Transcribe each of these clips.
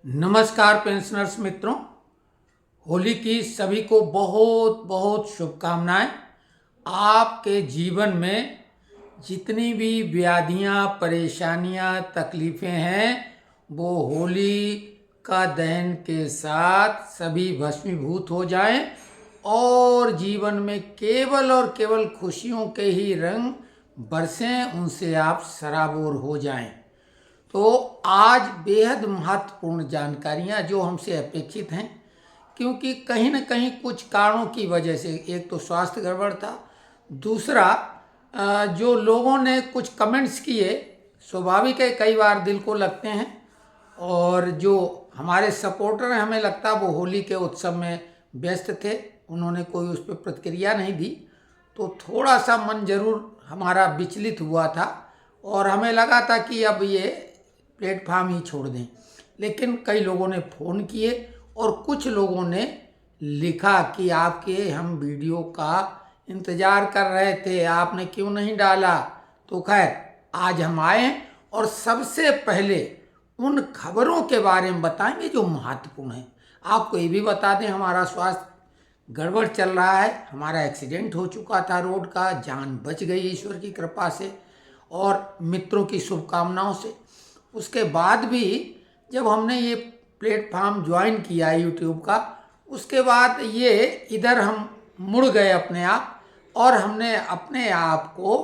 नमस्कार पेंशनर्स मित्रों, होली की सभी को बहुत बहुत शुभकामनाएं। आपके जीवन में जितनी भी व्याधियां, परेशानियां, तकलीफ़ें हैं वो होली का दहन के साथ सभी भस्मीभूत हो जाएं और जीवन में केवल और केवल खुशियों के ही रंग बरसें, उनसे आप सराबोर हो जाएं। तो आज बेहद महत्वपूर्ण जानकारियां जो हमसे अपेक्षित हैं, क्योंकि कहीं न कहीं कुछ कारणों की वजह से, एक तो स्वास्थ्य गड़बड़ था, दूसरा जो लोगों ने कुछ कमेंट्स किए, स्वाभाविक है कई बार दिल को लगते हैं, और जो हमारे सपोर्टर हैं हमें लगता वो होली के उत्सव में व्यस्त थे, उन्होंने कोई उस पर प्रतिक्रिया नहीं दी, तो थोड़ा सा मन जरूर हमारा विचलित हुआ था और हमें लगा था कि अब ये प्लेटफार्म ही छोड़ दें। लेकिन कई लोगों ने फ़ोन किए और कुछ लोगों ने लिखा कि आपके हम वीडियो का इंतज़ार कर रहे थे, आपने क्यों नहीं डाला। तो खैर आज हम आए हैं और सबसे पहले उन खबरों के बारे में बताएंगे जो महत्वपूर्ण हैं। आपको ये भी बता दें, हमारा स्वास्थ्य गड़बड़ चल रहा है, हमारा एक्सीडेंट हो चुका था रोड का, जान बच गई ईश्वर की कृपा से और मित्रों की शुभकामनाओं से। उसके बाद भी जब हमने ये प्लेटफार्म ज्वाइन किया यूट्यूब का, उसके बाद ये इधर हम मुड़ गए अपने आप, और हमने अपने आप को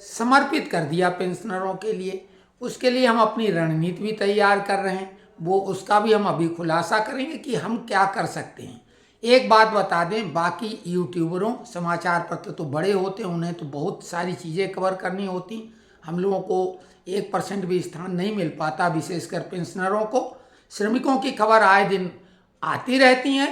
समर्पित कर दिया पेंशनरों के लिए। उसके लिए हम अपनी रणनीति भी तैयार कर रहे हैं, वो उसका भी हम अभी खुलासा करेंगे कि हम क्या कर सकते हैं। एक बात बता दें, बाकी यूट्यूबरों, समाचार पत्र तो बड़े होते हैं, उन्हें तो बहुत सारी चीज़ें कवर करनी होती, हम लोगों को 1% भी स्थान नहीं मिल पाता, विशेषकर पेंशनरों को। श्रमिकों की खबर आए दिन आती रहती हैं,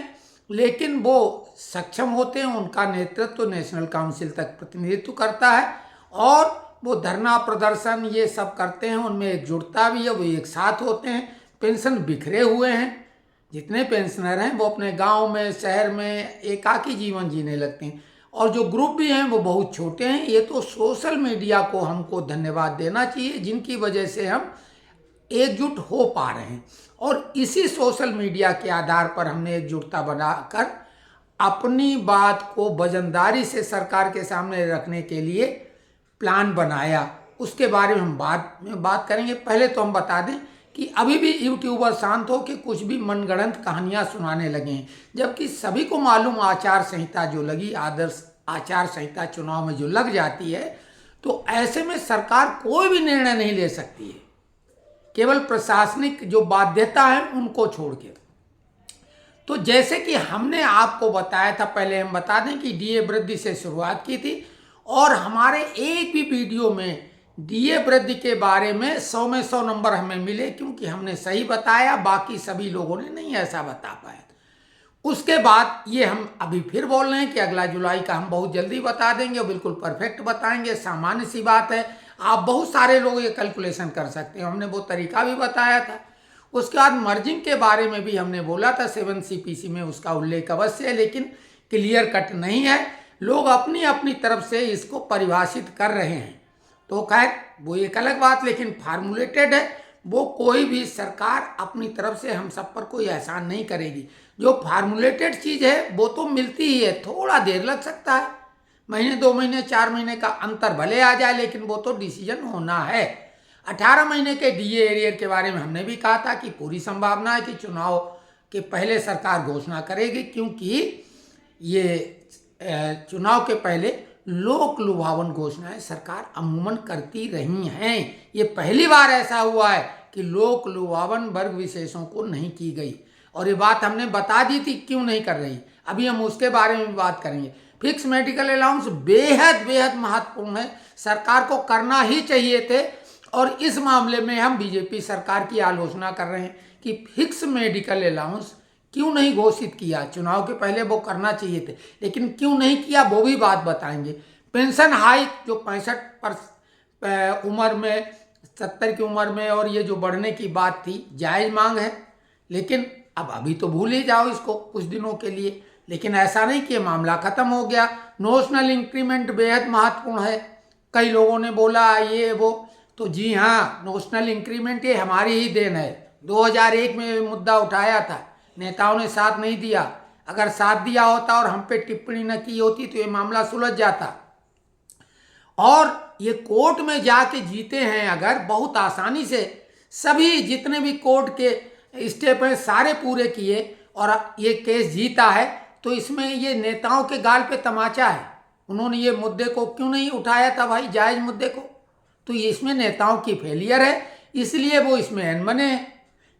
लेकिन वो सक्षम होते हैं, उनका नेतृत्व नेशनल काउंसिल तक प्रतिनिधित्व करता है और वो धरना प्रदर्शन ये सब करते हैं, उनमें एकजुटता भी है, वो एक साथ होते हैं। पेंशन बिखरे हुए हैं, जितने पेंशनर हैं वो अपने गांव में, शहर में एकाकी जीवन जीने लगते हैं, और जो ग्रुप भी हैं वो बहुत छोटे हैं। ये तो सोशल मीडिया को हमको धन्यवाद देना चाहिए, जिनकी वजह से हम एकजुट हो पा रहे हैं, और इसी सोशल मीडिया के आधार पर हमने एकजुटता बनाकर अपनी बात को वजनदारी से सरकार के सामने रखने के लिए प्लान बनाया। उसके बारे में हम बाद में बात करेंगे। पहले तो हम बता दें कि अभी भी यूट्यूबर शांत हो के कुछ भी मनगढ़ंत कहानियां सुनाने लगे हैं, जबकि सभी को मालूम आचार संहिता जो लगी, आदर्श आचार संहिता चुनाव में जो लग जाती है, तो ऐसे में सरकार कोई भी निर्णय नहीं ले सकती है, केवल प्रशासनिक जो बाध्यता है उनको छोड़ के। तो जैसे कि हमने आपको बताया था, पहले हम बता दें कि डीए वृद्धि से शुरुआत की थी, और हमारे एक भी वीडियो में डीए वृद्धि के बारे में 100 में 100 नंबर हमें मिले, क्योंकि हमने सही बताया, बाकी सभी लोगों ने नहीं ऐसा बता पाया। उसके बाद ये हम अभी फिर बोल रहे हैं कि अगला जुलाई का हम बहुत जल्दी बता देंगे, और बिल्कुल परफेक्ट बताएंगे। सामान्य सी बात है, आप बहुत सारे लोग ये कैलकुलेशन कर सकते हैं, हमने वो तरीका भी बताया था। उसके बाद मर्जिंग के बारे में भी हमने बोला था, 7 CPC में उसका उल्लेख अवश्य है, लेकिन क्लियर कट नहीं है, लोग अपनी अपनी तरफ से इसको परिभाषित कर रहे हैं। तो खैर वो एक अलग बात, लेकिन फार्मूलेटेड है, वो कोई भी सरकार अपनी तरफ से हम सब पर कोई एहसान नहीं करेगी। जो फार्मूलेटेड चीज़ है वो तो मिलती ही है, थोड़ा देर लग सकता है, महीने 2 महीने 4 महीने का अंतर भले आ जाए, लेकिन वो तो डिसीजन होना है। 18 महीने के डीए एरियर के बारे में हमने भी कहा था कि पूरी संभावना है कि चुनाव के पहले सरकार घोषणा करेगी, क्योंकि ये चुनाव के पहले लोक लुभावन घोषणाएं सरकार अमूमन करती रही हैं। ये पहली बार ऐसा हुआ है कि लोक लुभावन वर्ग विशेषों को नहीं की गई, और ये बात हमने बता दी थी क्यों नहीं कर रही, अभी हम उसके बारे में भी बात करेंगे। फिक्स मेडिकल अलाउंस बेहद बेहद महत्वपूर्ण है, सरकार को करना ही चाहिए थे, और इस मामले में हम बीजेपी सरकार की आलोचना कर रहे हैं कि फिक्स मेडिकल अलाउंस क्यों नहीं घोषित किया। चुनाव के पहले वो करना चाहिए थे, लेकिन क्यों नहीं किया वो भी बात बताएंगे। पेंशन हाइक जो 65 पर उम्र में, 70 की उम्र में, और ये जो बढ़ने की बात थी, जायज़ मांग है, लेकिन अब अभी तो भूल ही जाओ इसको कुछ दिनों के लिए। लेकिन ऐसा नहीं कि मामला खत्म हो गया। नोशनल इंक्रीमेंट बेहद महत्वपूर्ण है, कई लोगों ने बोला ये वो, तो जी हाँ, नोशनल इंक्रीमेंट ये हमारी ही देन है, 2001 में ये मुद्दा उठाया था, नेताओं ने साथ नहीं दिया। अगर साथ दिया होता और हम पे टिप्पणी न की होती तो ये मामला सुलझ जाता। और ये कोर्ट में जाके जीते हैं अगर, बहुत आसानी से सभी जितने भी कोर्ट के स्टेप हैं सारे पूरे किए और ये केस जीता है, तो इसमें ये नेताओं के गाल पे तमाचा है। उन्होंने ये मुद्दे को क्यों नहीं उठाया था भाई, जायज मुद्दे को? तो ये इसमें नेताओं की फेलियर है, इसलिए वो इसमें अनबने हैं।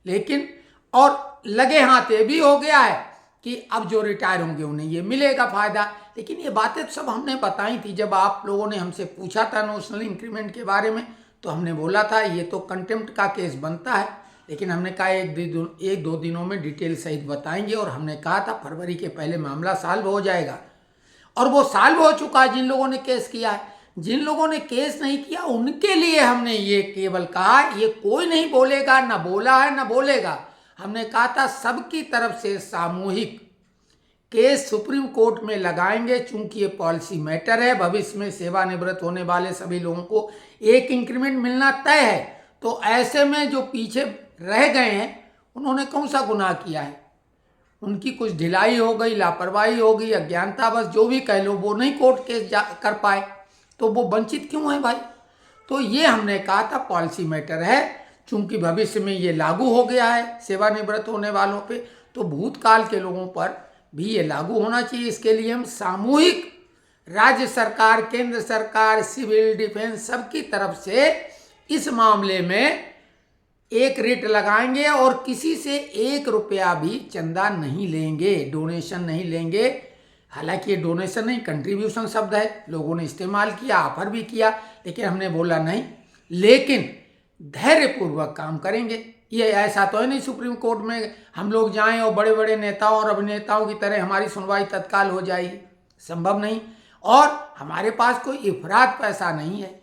लेकिन और लगे हाथ ये भी हो गया है कि अब जो रिटायर होंगे उन्हें ये मिलेगा फायदा। लेकिन ये बातें तो सब हमने बताई थी जब आप लोगों ने हमसे पूछा था नोशनल इंक्रीमेंट के बारे में, तो हमने बोला था ये तो कंटेम्प्ट का केस बनता है। लेकिन हमने कहा एक दो दिनों में डिटेल सहित बताएंगे, और हमने कहा था फरवरी के पहले मामला सॉल्व हो जाएगा। और वो सॉल्व हो चुका है जिन लोगों ने केस किया है। जिन लोगों ने केस नहीं किया उनके लिए हमने ये केवल कहा, ये कोई नहीं बोलेगा, ना बोला है ना बोलेगा। हमने कहा था सबकी तरफ से सामूहिक केस सुप्रीम कोर्ट में लगाएंगे, चूंकि ये पॉलिसी मैटर है। भविष्य में सेवानिवृत्त होने वाले सभी लोगों को एक इंक्रीमेंट मिलना तय है। तो ऐसे में जो पीछे रह गए हैं उन्होंने कौन सा गुनाह किया है? उनकी कुछ ढिलाई हो गई, लापरवाही हो गई, अज्ञानता, बस जो भी कह लो, वो नहीं कोर्ट केस कर पाए, तो वो वंचित क्यों है भाई? तो ये हमने कहा था पॉलिसी मैटर है, चूंकि भविष्य में ये लागू हो गया है सेवानिवृत्त होने वालों पे, तो भूतकाल के लोगों पर भी ये लागू होना चाहिए। इसके लिए हम सामूहिक राज्य सरकार, केंद्र सरकार, सिविल डिफेंस सबकी तरफ से इस मामले में एक रिट लगाएंगे और किसी से 1 रुपया भी चंदा नहीं लेंगे, डोनेशन नहीं लेंगे। हालांकि ये डोनेशन नहीं, कंट्रीब्यूशन शब्द है, लोगों ने इस्तेमाल किया, ऑफर भी किया, लेकिन हमने बोला नहीं, लेकिन धैर्यपूर्वक काम करेंगे। ये ऐसा तो है नहीं सुप्रीम कोर्ट में हम लोग जाएं और बड़े बड़े नेताओं और अभिनेताओं की तरह हमारी सुनवाई तत्काल हो जाएगी, संभव नहीं। और हमारे पास कोई इफरात पैसा नहीं है,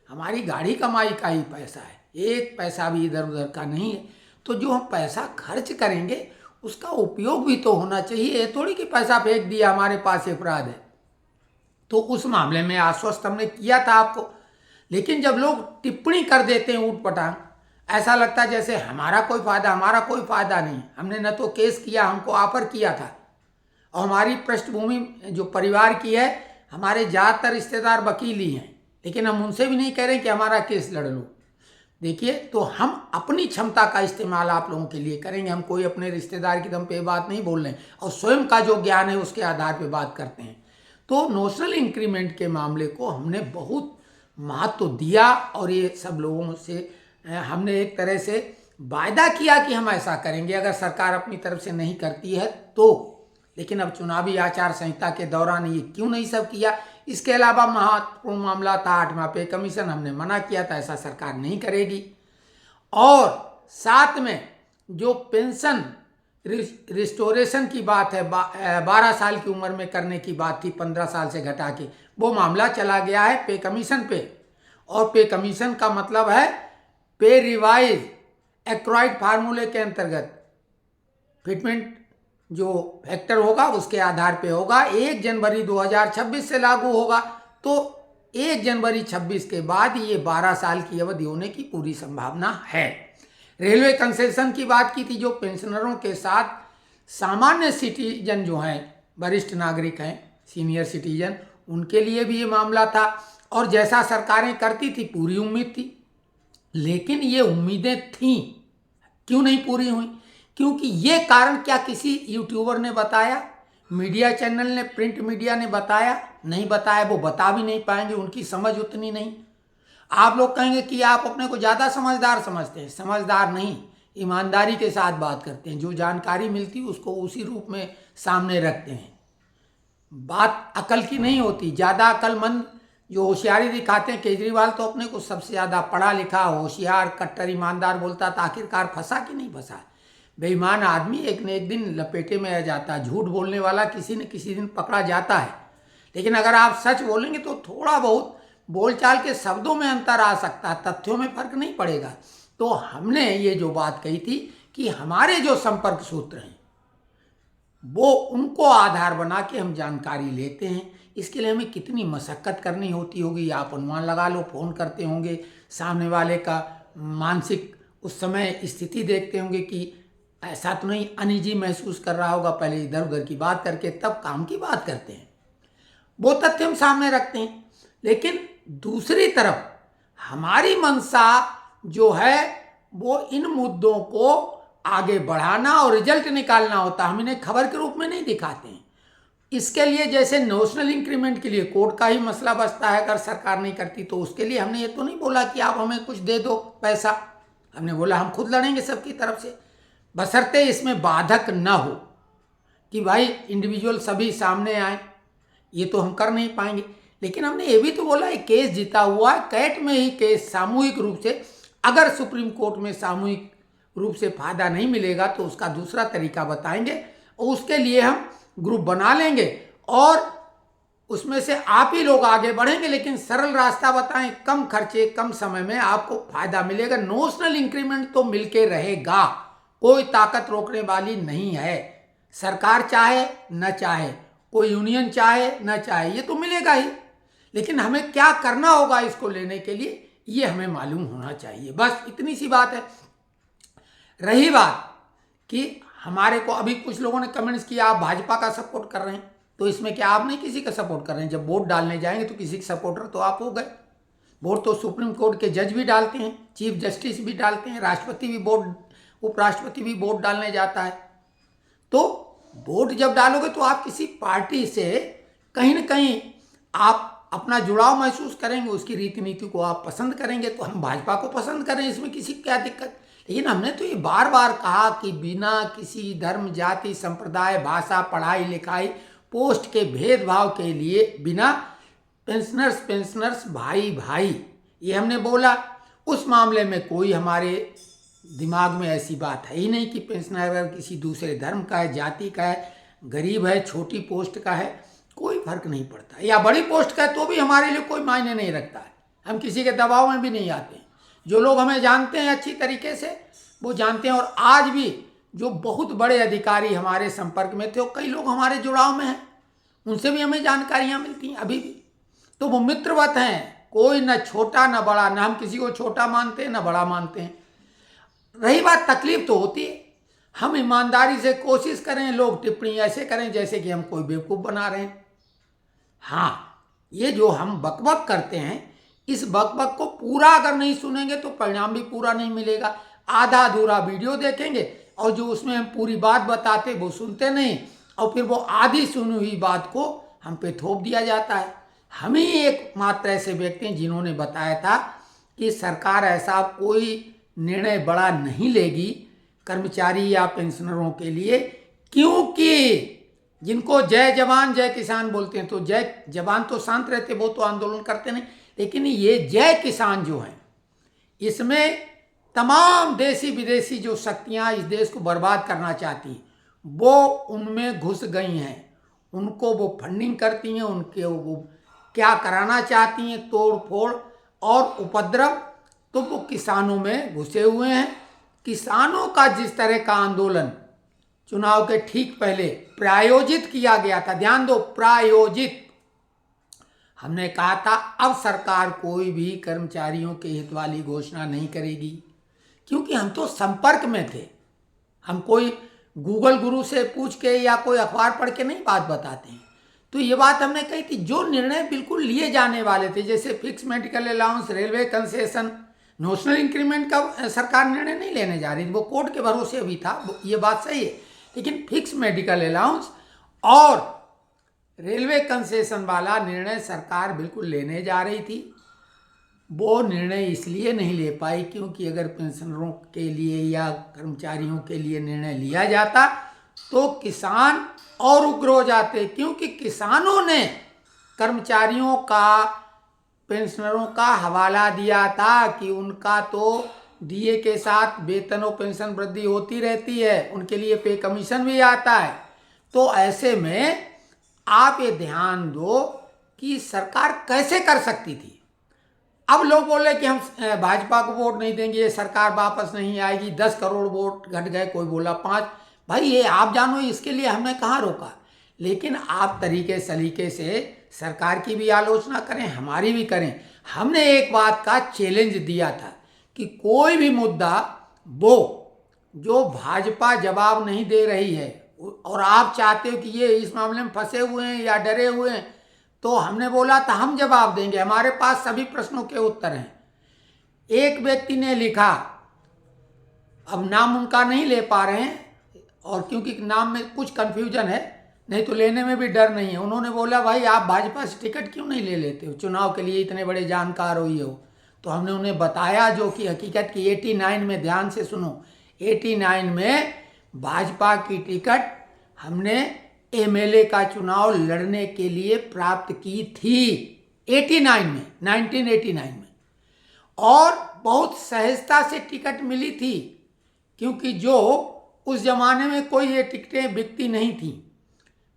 हमारी गाड़ी कमाई का ही पैसा है, एक पैसा भी इधर उधर का नहीं है। तो जो हम पैसा खर्च करेंगे उसका उपयोग भी तो होना चाहिए, ये थोड़ी कि पैसा फेंक दिया हमारे पास इफराद है। तो उस मामले में आश्वस्त हमने किया था आपको। लेकिन जब लोग टिप्पणी कर देते हैं ऊट पटांग, ऐसा लगता है जैसे हमारा कोई फायदा नहीं। हमने न तो केस किया, हमको ऑफर किया था, और हमारी पृष्ठभूमि जो परिवार की है, हमारे ज़्यादातर रिश्तेदार वकील ही हैं, लेकिन हम उनसे भी नहीं कह रहे कि हमारा केस लड़ लो। देखिए, तो हम अपनी क्षमता का इस्तेमाल आप लोगों के लिए करेंगे, हम कोई अपने रिश्तेदार की दम पे बात नहीं बोल रहे हैं, और स्वयं का जो ज्ञान है उसके आधार पे बात करते हैं। तो नोशनल इंक्रीमेंट के मामले को हमने बहुत महत्व दिया, और ये सब लोगों से हमने एक तरह से वायदा किया कि हम ऐसा करेंगे अगर सरकार अपनी तरफ से नहीं करती है तो। लेकिन अब चुनावी आचार संहिता के दौरान ये क्यों नहीं सब किया? इसके अलावा महत्वपूर्ण मामला था 8वां पे कमीशन, हमने मना किया था, ऐसा सरकार नहीं करेगी। और साथ में जो पेंशन रिस्टोरेशन की बात है, 12 साल की उम्र में करने की बात थी, 15 साल से घटा के, वो मामला चला गया है पे कमीशन पे। और पे कमीशन का मतलब है पे रिवाइज एक्वायर्ड फार्मूले के अंतर्गत फिटमेंट जो फैक्टर होगा उसके आधार पे होगा। 1 जनवरी 2026 से लागू होगा, तो 1 जनवरी 26 के बाद ये 12 साल की अवधि होने की पूरी संभावना है। रेलवे कंसेशन की बात की थी, जो पेंशनरों के साथ सामान्य सिटीजन जो हैं, वरिष्ठ नागरिक हैं, सीनियर सिटीजन, उनके लिए भी ये मामला था। और जैसा सरकारें करती थी पूरी उम्मीद थी, लेकिन ये उम्मीदें थीं, क्यों नहीं पूरी हुई? क्योंकि ये कारण क्या किसी यूट्यूबर ने बताया, मीडिया चैनल ने, प्रिंट मीडिया ने बताया? नहीं बताया, वो बता भी नहीं पाएंगे, उनकी समझ उतनी नहीं। आप लोग कहेंगे कि आप अपने को ज़्यादा समझदार समझते हैं, समझदार नहीं, ईमानदारी के साथ बात करते हैं, जो जानकारी मिलती है उसको उसी रूप में सामने रखते हैं। बात अकल की नहीं होती, ज़्यादा अकलमंद जो होशियारी दिखाते हैं, केजरीवाल तो अपने को सबसे ज़्यादा पढ़ा लिखा, होशियार, कट्टर ईमानदार बोलता था, आखिरकार फंसा कि नहीं फंसा? बेईमान आदमी एक न एक दिन लपेटे में आ जाता है, झूठ बोलने वाला किसी न किसी दिन पकड़ा जाता है। लेकिन अगर आप सच बोलेंगे तो थोड़ा बहुत बोलचाल के शब्दों में अंतर आ सकता है, तथ्यों में फर्क नहीं पड़ेगा। तो हमने ये जो बात कही थी कि हमारे जो संपर्क सूत्र हैं वो उनको आधार बना के हम जानकारी लेते हैं। इसके लिए हमें कितनी मशक्क़त करनी होती होगी, आप अनुमान लगा लो। फ़ोन करते होंगे, सामने वाले का मानसिक उस समय स्थिति देखते होंगे कि ऐसा तो नहीं अनईजी महसूस कर रहा होगा, पहले इधर उधर की बात करके तब काम की बात करते हैं। वो तथ्य हम सामने रखते हैं। लेकिन दूसरी तरफ हमारी मंशा जो है वो इन मुद्दों को आगे बढ़ाना और रिजल्ट निकालना होता है। हम इन्हें खबर के रूप में नहीं दिखाते हैं। इसके लिए जैसे नेशनल इंक्रीमेंट के लिए कोर्ट का ही मसला बचता है, अगर सरकार नहीं करती तो उसके लिए हमने ये तो नहीं बोला कि आप हमें कुछ दे दो पैसा। हमने बोला हम खुद लड़ेंगे सबकी तरफ से, बशर्ते इसमें बाधक न हो कि भाई इंडिविजुअल सभी सामने आए। ये तो हम कर नहीं पाएंगे। लेकिन हमने ये भी तो बोला है केस जीता हुआ है, कैट में ही केस सामूहिक रूप से, अगर सुप्रीम कोर्ट में सामूहिक रूप से फायदा नहीं मिलेगा तो उसका दूसरा तरीका बताएंगे और उसके लिए हम ग्रुप बना लेंगे और उसमें से आप ही लोग आगे बढ़ेंगे। लेकिन सरल रास्ता बताएं, कम खर्चे कम समय में आपको फायदा मिलेगा। नेशनल इंक्रीमेंट तो मिलके रहेगा, कोई ताकत रोकने वाली नहीं है। सरकार चाहे न चाहे, कोई यूनियन चाहे न चाहे, ये तो मिलेगा ही। लेकिन हमें क्या करना होगा इसको लेने के लिए, ये हमें मालूम होना चाहिए। बस इतनी सी बात है। रही बात कि हमारे को अभी कुछ लोगों ने कमेंट्स किया आप भाजपा का सपोर्ट कर रहे हैं, तो इसमें क्या आप नहीं किसी का सपोर्ट कर रहे हैं? जब वोट डालने जाएंगे तो किसी के सपोर्टर तो आप हो गए। वोट तो सुप्रीम कोर्ट के जज भी डालते हैं, चीफ जस्टिस भी डालते हैं, राष्ट्रपति भी वोट, उपराष्ट्रपति भी वोट डालने जाता है। तो वोट जब डालोगे तो आप किसी पार्टी से कहीं ना कहीं आप अपना जुड़ाव महसूस करेंगे, उसकी रीति नीति को आप पसंद करेंगे। तो हम भाजपा को पसंद करें, इसमें किसी क्या दिक्कत। लेकिन हमने तो ये बार बार कहा कि बिना किसी धर्म, जाति, संप्रदाय, भाषा, पढ़ाई लिखाई, पोस्ट के भेदभाव के लिए, बिना पेंशनर्स भाई भाई, ये हमने बोला। उस मामले में कोई हमारे दिमाग में ऐसी बात है ही नहीं कि पेंशनर अगर किसी दूसरे धर्म का है, जाति का है, गरीब है, छोटी पोस्ट का है, कोई फर्क नहीं पड़ता, या बड़ी पोस्ट का है तो भी हमारे लिए कोई मायने नहीं रखता है। हम किसी के दबाव में भी नहीं आते हैं। जो लोग हमें जानते हैं अच्छी तरीके से वो जानते हैं। और आज भी जो बहुत बड़े अधिकारी हमारे संपर्क में थे, वो कई लोग हमारे जुड़ाव में हैं, उनसे भी हमें जानकारियां मिलती हैं अभी भी। तो वो मित्रवत हैं, कोई न छोटा न बड़ा, न हम किसी को छोटा मानते हैं न बड़ा मानते हैं। रही बात, तकलीफ तो होती है। हम ईमानदारी से कोशिश करें, लोग टिप्पणी ऐसे करें जैसे कि हम कोई बेवकूफ़ बना रहे हैं। हाँ, ये जो हम बकबक करते हैं, इस बकबक को पूरा अगर नहीं सुनेंगे तो परिणाम भी पूरा नहीं मिलेगा। आधा अधूरा वीडियो देखेंगे और जो उसमें हम पूरी बात बताते वो सुनते नहीं, और फिर वो आधी सुनी हुई बात को हम पे थोप दिया जाता है। हम ही एक मात्र ऐसे व्यक्ति हैं जिन्होंने बताया था कि सरकार ऐसा कोई निर्णय बड़ा नहीं लेगी कर्मचारी या पेंशनरों के लिए, क्योंकि जिनको जय जवान जय किसान बोलते हैं, तो जय जवान तो शांत रहते, वो तो आंदोलन करते नहीं। लेकिन ये जय किसान जो हैं, इसमें तमाम देसी विदेशी जो शक्तियां इस देश को बर्बाद करना चाहती हैं, वो उनमें घुस गई हैं। उनको वो फंडिंग करती हैं, उनके वो क्या कराना चाहती हैं, तोड़ फोड़ और उपद्रव, तो वो किसानों में घुसे हुए हैं। किसानों का जिस तरह का आंदोलन चुनाव के ठीक पहले प्रायोजित किया गया था, ध्यान दो, प्रायोजित, हमने कहा था अब सरकार कोई भी कर्मचारियों के हित वाली घोषणा नहीं करेगी, क्योंकि हम तो संपर्क में थे। हम कोई गूगल गुरु से पूछ के या कोई अखबार पढ़ के नहीं बात बताते हैं। तो ये बात हमने कही थी। जो निर्णय बिल्कुल लिए जाने वाले थे, जैसे fix medical allowance, railway concession, national increment का सरकार निर्णय नहीं लेने जा रही थी, वो कोर्ट के भरोसे अभी था, ये बात सही है। लेकिन फिक्स मेडिकल अलाउंस और रेलवे कंसेशन वाला निर्णय सरकार बिल्कुल लेने जा रही थी। वो निर्णय इसलिए नहीं ले पाई क्योंकि अगर पेंशनरों के लिए या कर्मचारियों के लिए निर्णय लिया जाता तो किसान और उग्र हो जाते, क्योंकि किसानों ने कर्मचारियों का, पेंशनरों का हवाला दिया था कि उनका तो डीए के साथ वेतन और पेंशन वृद्धि होती रहती है, उनके लिए पे कमीशन भी आता है। तो ऐसे में आप ये ध्यान दो कि सरकार कैसे कर सकती थी। अब लोग बोले कि हम भाजपा को वोट नहीं देंगे, ये सरकार वापस नहीं आएगी, 10 करोड़ वोट घट गए, कोई बोला 5। भाई ये आप जानो, इसके लिए हमने कहाँ रोका। लेकिन आप तरीके सलीके से सरकार की भी आलोचना करें, हमारी भी करें। हमने एक बात का चैलेंज दिया था कि कोई भी मुद्दा वो जो भाजपा जवाब नहीं दे रही है और आप चाहते हो कि ये इस मामले में फंसे हुए हैं या डरे हुए हैं, तो हमने बोला था हम जवाब देंगे, हमारे पास सभी प्रश्नों के उत्तर हैं। एक व्यक्ति ने लिखा, अब नाम उनका नहीं ले पा रहे हैं और क्योंकि नाम में कुछ कंफ्यूजन है, नहीं तो लेने में भी डर नहीं है। उन्होंने बोला भाई आप भाजपा से टिकट क्यों नहीं ले लेते हो, चुनाव के लिए इतने बड़े जानकार हो ये हो। तो हमने उन्हें बताया जो कि हकीकत की 89 में, ध्यान से सुनो, 89 में भाजपा की टिकट हमने एमएलए का चुनाव लड़ने के लिए प्राप्त की थी 89 में, 1989 में, और बहुत सहजता से टिकट मिली थी, क्योंकि जो उस जमाने में कोई ये टिकटें बिकती नहीं थी।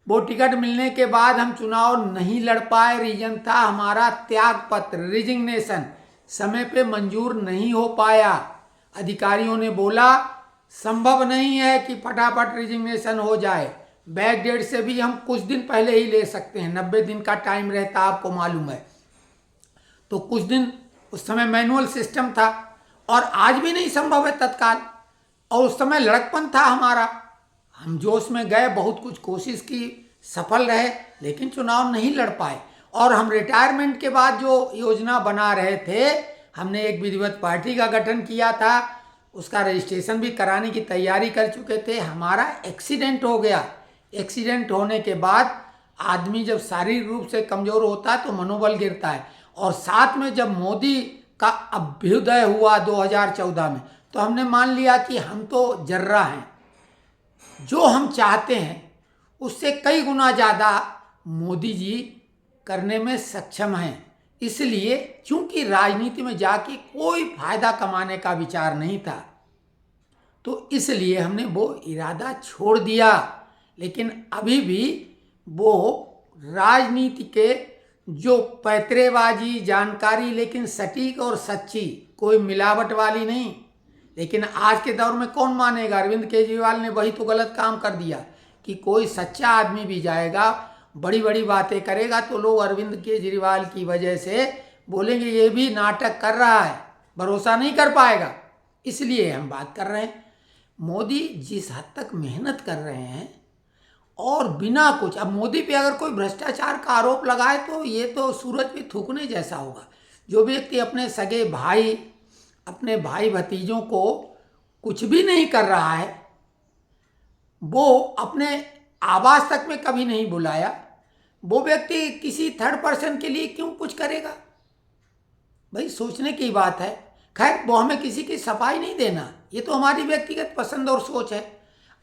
वो टिकट मिलने के बाद हम चुनाव नहीं लड़ पाए। रीजन था हमारा त्याग पत्र, रिजिग्नेशन, समय पे मंजूर नहीं हो पाया। अधिकारियों ने बोला संभव नहीं है कि फटाफट रिजिग्नेशन हो जाए, बैक डेट से भी हम कुछ दिन पहले ही ले सकते हैं, 90 दिन का टाइम रहता, आपको मालूम है। तो कुछ दिन, उस समय मैनुअल सिस्टम था और आज भी नहीं संभव है तत्काल, और उस समय लड़कपन था हमारा, हम जोश में गए, बहुत कुछ कोशिश की, सफल रहे, लेकिन चुनाव नहीं लड़ पाए। और हम रिटायरमेंट के बाद जो योजना बना रहे थे, हमने एक विधिवत पार्टी का गठन किया था, उसका रजिस्ट्रेशन भी कराने की तैयारी कर चुके थे। हमारा एक्सीडेंट हो गया। एक्सीडेंट होने के बाद आदमी जब शारीरिक रूप से कमजोर होता है तो मनोबल गिरता है, और साथ में जब मोदी का अभ्युदय हुआ 2014 में, तो हमने मान लिया कि हम तो जर्रा हैं, जो हम चाहते हैं उससे कई गुना ज़्यादा मोदी जी करने में सक्षम हैं। इसलिए चूंकि राजनीति में जाके कोई फायदा कमाने का विचार नहीं था, तो इसलिए हमने वो इरादा छोड़ दिया। लेकिन अभी भी वो राजनीति के जो पैतरेबाजी जानकारी, लेकिन सटीक और सच्ची, कोई मिलावट वाली नहीं। लेकिन आज के दौर में कौन मानेगा, अरविंद केजरीवाल ने वही तो गलत काम कर दिया कि कोई सच्चा आदमी भी जाएगा, बड़ी बड़ी बातें करेगा, तो लोग अरविंद केजरीवाल की वजह से बोलेंगे ये भी नाटक कर रहा है, भरोसा नहीं कर पाएगा। इसलिए हम बात कर रहे हैं, मोदी जिस हद तक मेहनत कर रहे हैं और बिना कुछ, अब मोदी पे अगर कोई भ्रष्टाचार का आरोप लगाए तो ये तो सूरज पे थूकने जैसा होगा। जो व्यक्ति अपने सगे भाई, अपने भाई भतीजों को कुछ भी नहीं कर रहा है, वो अपने आवास तक में कभी नहीं बुलाया, वो व्यक्ति किसी थर्ड पर्सन के लिए क्यों कुछ करेगा? भाई सोचने की बात है। खैर, वो हमें किसी की सफाई नहीं देना, ये तो हमारी व्यक्तिगत पसंद और सोच है।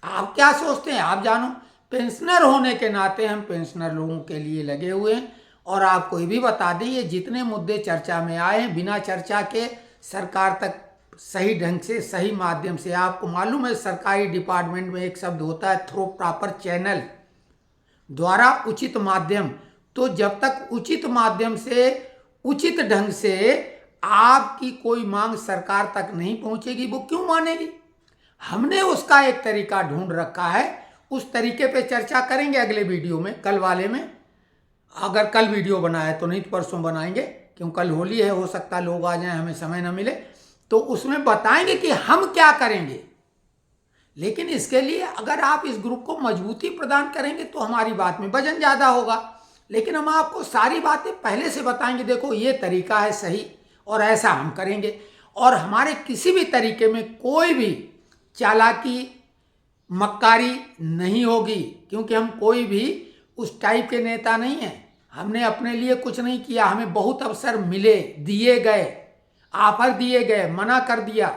आप क्या सोचते हैं आप जानो। पेंशनर होने के नाते हम पेंशनर लोगों के लिए लगे हुए हैं। और आपको ये भी बता दें, ये जितने मुद्दे चर्चा में आए हैं, बिना चर्चा के सरकार तक सही ढंग से, सही माध्यम से, आपको मालूम है सरकारी डिपार्टमेंट में एक शब्द होता है थ्रू प्रॉपर चैनल, द्वारा उचित माध्यम। तो जब तक उचित माध्यम से, उचित ढंग से आपकी कोई मांग सरकार तक नहीं पहुंचेगी, वो क्यों मानेगी? हमने उसका एक तरीका ढूंढ रखा है, उस तरीके पे चर्चा करेंगे अगले वीडियो में, कल वाले में। अगर कल वीडियो बनाए तो, नहीं तो परसों बनाएंगे, क्योंकि कल होली है, हो सकता है लोग आ जाएं, हमें समय ना मिले, तो उसमें बताएंगे कि हम क्या करेंगे। लेकिन इसके लिए अगर आप इस ग्रुप को मजबूती प्रदान करेंगे तो हमारी बात में वजन ज़्यादा होगा। लेकिन हम आपको सारी बातें पहले से बताएंगे, देखो ये तरीका है सही और ऐसा हम करेंगे, और हमारे किसी भी तरीके में कोई भी चालाकी, मक्कारी नहीं होगी, क्योंकि हम कोई भी उस टाइप के नेता नहीं हैं। हमने अपने लिए कुछ नहीं किया, हमें बहुत अवसर मिले, दिए गए, ऑफर दिए गए, मना कर दिया।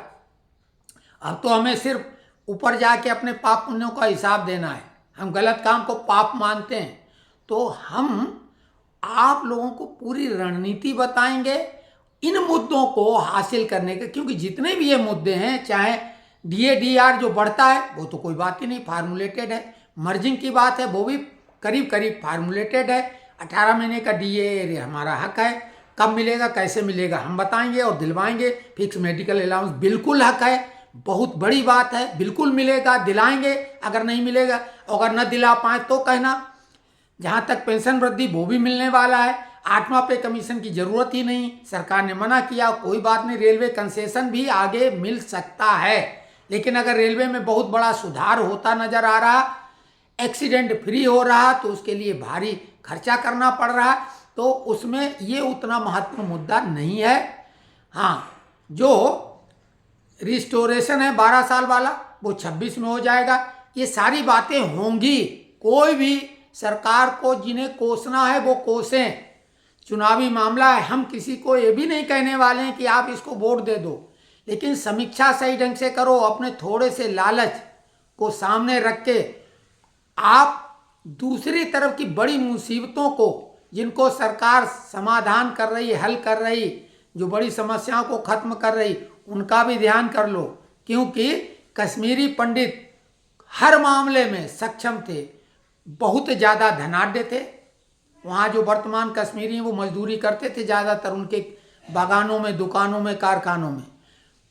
अब तो हमें सिर्फ ऊपर जाके अपने पाप पुण्यों का हिसाब देना है। हम गलत काम को पाप मानते हैं, तो हम आप लोगों को पूरी रणनीति बताएंगे इन मुद्दों को हासिल करने के। क्योंकि जितने भी ये मुद्दे हैं, चाहे DAR जो बढ़ता है वो तो कोई बात ही नहीं, फार्मूलेटेड है। मर्जिंग की बात है, वो भी करीब करीब फार्मूलेटेड है। 18 महीने का DA हमारा हक है, कब मिलेगा, कैसे मिलेगा, हम बताएंगे और दिलवाएंगे। फिक्स मेडिकल अलाउंस बिल्कुल हक है, बहुत बड़ी बात है, बिल्कुल मिलेगा, दिलाएंगे। अगर नहीं मिलेगा, अगर न दिला पाए तो कहना। जहाँ तक पेंशन वृद्धि, वो भी मिलने वाला है। 8वां पे कमीशन की जरूरत ही नहीं, सरकार ने मना किया, कोई बात नहीं, रेलवे कंसेशन भी आगे मिल सकता है। लेकिन अगर रेलवे में बहुत बड़ा सुधार होता नजर आ रहा, एक्सीडेंट फ्री हो रहा, तो उसके लिए भारी खर्चा करना पड़ रहा, तो उसमें ये उतना महत्वपूर्ण मुद्दा नहीं है। हाँ, जो रिस्टोरेशन है 12 साल वाला वो 26 में हो जाएगा। ये सारी बातें होंगी, कोई भी सरकार को जिन्हें कोसना है वो कोसें, चुनावी मामला है। हम किसी को ये भी नहीं कहने वाले हैं कि आप इसको वोट दे दो, लेकिन समीक्षा सही ढंग से करो। अपने थोड़े से लालच को सामने रख के आप दूसरी तरफ की बड़ी मुसीबतों को, जिनको सरकार समाधान कर रही, हल कर रही, जो बड़ी समस्याओं को खत्म कर रही, उनका भी ध्यान कर लो। क्योंकि कश्मीरी पंडित हर मामले में सक्षम थे, बहुत ज़्यादा धनाढ्य थे। वहाँ जो वर्तमान कश्मीरी हैं वो मजदूरी करते थे ज़्यादातर, उनके बागानों में, दुकानों में, कारखानों में।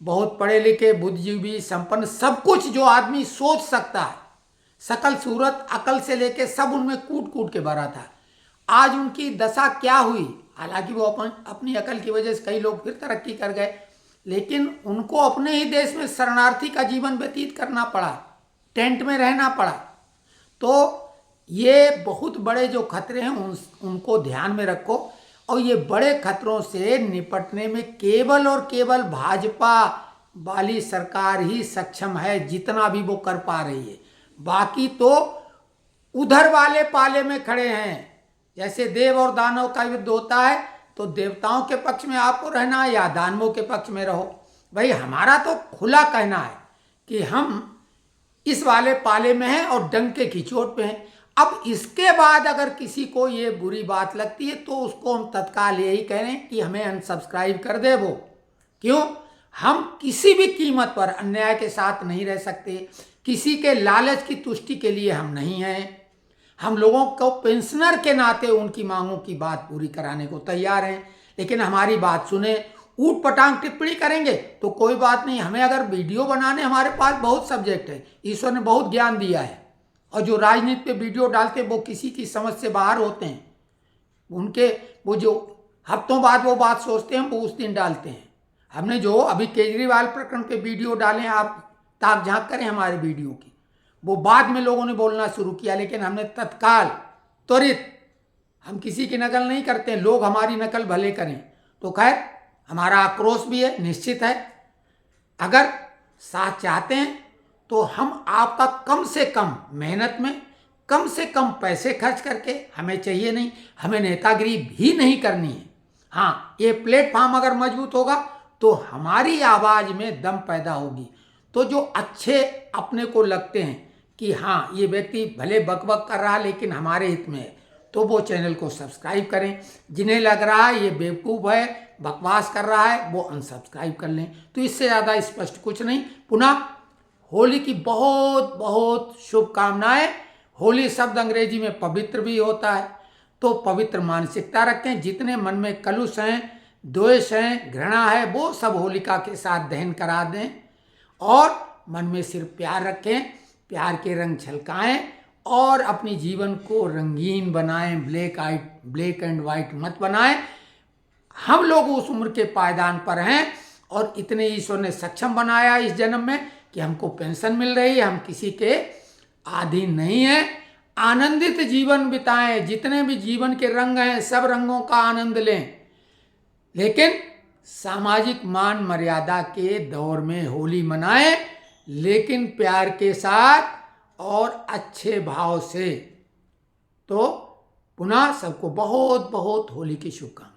बहुत पढ़े लिखे, बुद्धिजीवी, संपन्न, सब कुछ जो आदमी सोच सकता है, सकल सूरत अकल से लेके सब उनमें कूट कूट के भरा था। आज उनकी दशा क्या हुई? हालांकि वो अपनी अकल की वजह से कई लोग फिर तरक्की कर गए, लेकिन उनको अपने ही देश में शरणार्थी का जीवन व्यतीत करना पड़ा, टेंट में रहना पड़ा। तो ये बहुत बड़े जो खतरे हैं उनको ध्यान में रखो। और ये बड़े खतरों से निपटने में केवल और केवल भाजपा वाली सरकार ही सक्षम है, जितना भी वो कर पा रही है। बाकी तो उधर वाले पाले में खड़े हैं। जैसे देव और दानव का युद्ध होता है, तो देवताओं के पक्ष में आपको रहना है या दानवों के पक्ष में रहो। भाई हमारा तो खुला कहना है कि हम इस वाले पाले में हैं और डंके की चोट पे हैं। अब इसके बाद अगर किसी को ये बुरी बात लगती है तो उसको हम तत्काल यही कह रहे हैं कि हमें अनसब्सक्राइब कर दे। वो क्यों? हम किसी भी कीमत पर अन्याय के साथ नहीं रह सकते, किसी के लालच की तुष्टि के लिए हम नहीं हैं। हम लोगों को पेंशनर के नाते उनकी मांगों की बात पूरी कराने को तैयार हैं, लेकिन हमारी बात सुने। ऊट पटांग टिप्पणी करेंगे तो कोई बात नहीं, हमें अगर वीडियो बनाने, हमारे पास बहुत सब्जेक्ट है, ईश्वर ने बहुत ज्ञान दिया है। और जो राजनीति पे वीडियो डालते हैं वो किसी की समझ से बाहर होते हैं, उनके वो जो हफ्तों बाद वो बात सोचते हैं वो उस दिन डालते हैं। हमने जो अभी केजरीवाल प्रकरण पे वीडियो डाले, आप ताक झांक करें हमारे वीडियो की, वो बाद में लोगों ने बोलना शुरू किया, लेकिन हमने तत्काल त्वरित, हम किसी की नकल नहीं करते हैं, लोग हमारी नकल भले करें। तो खैर हमारा आक्रोश भी है, निश्चित है। अगर साथ चाहते हैं तो हम आपका कम से कम मेहनत में, कम से कम पैसे खर्च करके, हमें चाहिए नहीं, हमें नेतागिरी भी नहीं करनी है। हाँ, ये प्लेटफॉर्म अगर मजबूत होगा तो हमारी आवाज़ में दम पैदा होगी। तो जो अच्छे अपने को लगते हैं कि हाँ ये व्यक्ति भले बकबक कर रहा लेकिन हमारे हित में है, तो वो चैनल को सब्सक्राइब करें। जिन्हें लग रहा है ये बेवकूफ़ है, बकवास कर रहा है, वो अनसब्सक्राइब कर लें। तो इससे ज़्यादा स्पष्ट कुछ नहीं। पुनः होली की बहुत बहुत शुभकामनाएं। होली शब्द अंग्रेजी में पवित्र भी होता है, तो पवित्र मानसिकता रखें। जितने मन में कलुष हैं, द्वेष हैं, घृणा है, वो सब होलिका के साथ दहन करा दें और मन में सिर्फ प्यार रखें, प्यार के रंग छलकाएं और अपनी जीवन को रंगीन बनाएं, ब्लैक एंड वाइट मत बनाएं। हम लोग उस उम्र के पायदान पर हैं और इतने ईश्वर ने सक्षम बनाया इस जन्म में कि हमको पेंशन मिल रही है, हम किसी के अधीन नहीं हैं। आनंदित जीवन बिताएं, जितने भी जीवन के रंग हैं सब रंगों का आनंद लें, लेकिन सामाजिक मान मर्यादा के दौर में होली मनाएं, लेकिन प्यार के साथ और अच्छे भाव से। तो पुनः सबको बहुत बहुत होली की शुभकामनाएं।